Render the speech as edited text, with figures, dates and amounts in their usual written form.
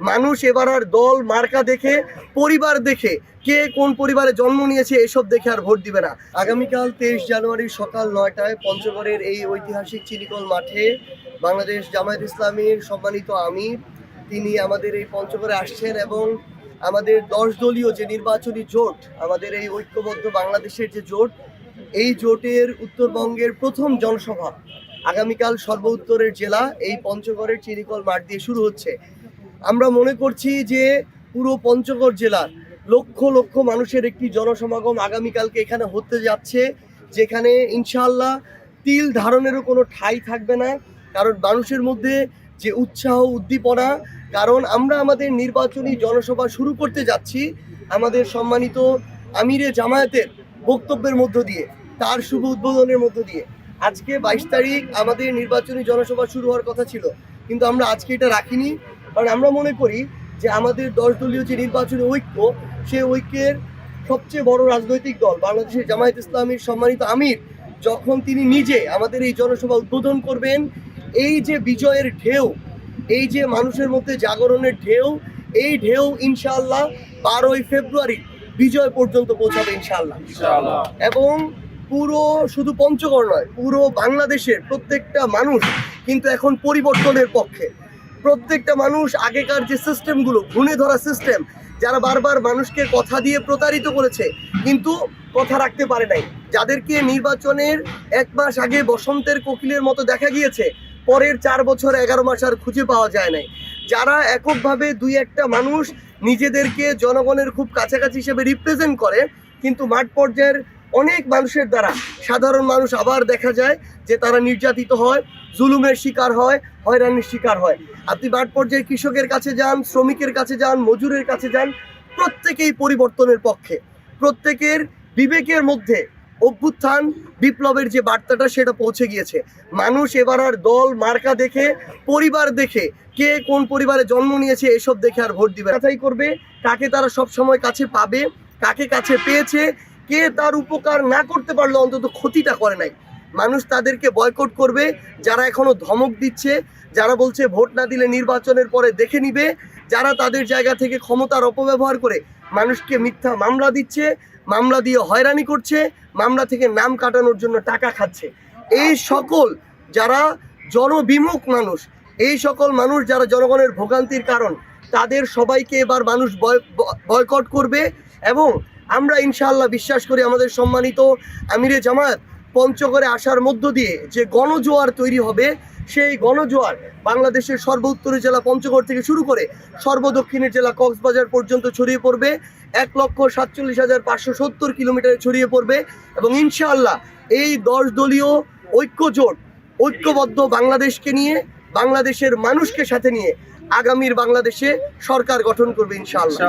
মানুষ এবার আর দল মার্কা দেখে, পরিবার দেখে, কে কোন পরিবারে জন্ম নিয়েছে এসব দেখে আর ভোট দিবে না। আগামীকাল 23 জানুয়ারি সকাল 9টায় পঞ্চগড়ের এই ঐতিহাসিক চিনিকল মাঠে বাংলাদেশ জামায়াত ইসলামীর সম্মানিত আমির তিনি আমাদের এই পঞ্চগড়ে আসছেন এবং আমাদের 10 দলীয় যে নির্বাচনী জোট, আমাদের এই ঐক্যবদ্ধ বাংলাদেশের যে জোট, এই জোটের উত্তরবঙ্গের প্রথম জনসভা আগামীকাল সর্বোত্তরের জেলা এই পঞ্চগড়ের চিনিকল মাঠ দিয়ে শুরু হচ্ছে। আমরা মনে করছি যে পুরো পঞ্চগড় জেলার লক্ষ লক্ষ মানুষের একটি জনসমাগম আগামীকালকে এখানে হতে যাচ্ছে, যেখানে ইনশাআল্লাহ তিল ধারণেরও কোনো ঠাঁই থাকবে না। কারণ মানুষের মধ্যে যে উৎসাহ উদ্দীপনা, কারণ আমরা আমাদের নির্বাচনী জনসভা শুরু করতে যাচ্ছি আমাদের সম্মানিত আমিরে জামায়াতের বক্তব্যের মধ্য দিয়ে, তার শুভ উদ্বোধনের মধ্য দিয়ে। আজকে 22 তারিখ আমাদের নির্বাচনী জনসভা শুরু হওয়ার কথা ছিল, কিন্তু আমরা আজকে এটা রাখিনি। কারণ আমরা মনে করি যে আমাদের 10 দলীয় যে নির্বাচনী ঐক্য, সেই ঐক্যের সবচেয়ে বড় রাজনৈতিক দল বাংলাদেশের জামায়াত ইসলামীর সম্মানিত আমির যখন তিনি নিজে আমাদের এই জনসভা উদ্বোধন করবেন, এই যে বিজয়ের ঢেউ, এই যে মানুষের মধ্যে জাগরণের ঢেউ, এই ঢেউ ইনশাআল্লাহ 12ই ফেব্রুয়ারি বিজয় পর্যন্ত পৌঁছাবে ইনশাআল্লাহ। এবং পুরো শুধু পঞ্চগড় নয়, পুরো বাংলাদেশের প্রত্যেকটা মানুষ কিন্তু এখন পরিবর্তনের পক্ষে। প্রত্যেকটা মানুষ আগেকার যে সিস্টেমগুলো, ঘুণে ধরা সিস্টেম, যারা বারবার মানুষকে কথা দিয়ে প্রতারিত করেছে কিন্তু কথা রাখতে পারে নাই, যাদেরকে নির্বাচনের 1 মাস আগে বসন্তের কোকিলের মতো দেখা গিয়েছে, পরের 4 বছর 11 মাস আর খুঁজে পাওয়া যায় নাই, যারা এককভাবে 2-1টা মানুষ নিজেদেরকে জনগণের খুব কাছাকাছি হিসেবে রিপ্রেজেন্ট করে, কিন্তু মাঠ পর্যায়ের অনেক মানুষের দ্বারা সাধারণ মানুষ আবার দেখা যায় যে তারা নির্যাতিত হয়, জুলুমের শিকার হয়, হয়রানির শিকার হয়। আপনি মাঠ পর্যায়ে কৃষকের কাছে যান, শ্রমিকের কাছে যান, মজুরের কাছে যান, প্রত্যেকেই পরিবর্তনের পক্ষে। প্রত্যেকের বিবেকের মধ্যে অভ্যুত্থান বিপ্লবের যে বার্তাটা সেটা পৌঁছে গিয়েছে। মানুষ এবার আর দল মার্কা দেখে, পরিবার দেখে, কে কোন পরিবারে জন্ম নিয়েছে এসব দেখে আর ভোট দিবে। কথাই করবে কাকে তারা সব সময় কাছে পাবে, কাকে কাছে পেয়েছে, কে তার উপকার না করতে পারলো অন্তত ক্ষতিটা করে নাই। মানুষ তাদেরকে বয়কট করবে যারা এখনো ধমক দিচ্ছে, যারা বলছে ভোট না দিলে নির্বাচনের পরে দেখে নিবে, যারা তাদের জায়গা থেকে ক্ষমতার অপব্যবহার করে মানুষকে মিথ্যা মামলা দিচ্ছে, মামলা দিয়ে হয়রানি করছে, মামলা থেকে নাম কাটানোর জন্য টাকা খাচ্ছে। এই সকল যারা জনবিমুখ মানুষ, এই সকল মানুষ যারা জনগণের ভোগান্তির কারণ, তাদের সবাইকে এবার মানুষ বয়কট করবে। এবং আমরা ইনশাআল্লাহ বিশ্বাস করি আমাদের সম্মানিত আমিরে জামায়াত পঞ্চগড়ে আসার মধ্য দিয়ে যে গণজোয়ার তৈরি হবে, সেই গণজোয়ার বাংলাদেশের সর্বোত্তরের জেলা পঞ্চগড় থেকে শুরু করে সর্বদক্ষিণের জেলা কক্সবাজার পর্যন্ত ছড়িয়ে পড়বে। 1,47,570 কিলোমিটারে ছড়িয়ে পড়বে। এবং ইনশাআল্লাহ এই 10 দলীয় ঐক্য জোট ঐক্যবদ্ধ বাংলাদেশকে নিয়ে, বাংলাদেশের মানুষকে সাথে নিয়ে আগামীর বাংলাদেশে সরকার গঠন করবে ইনশাআল্লাহ।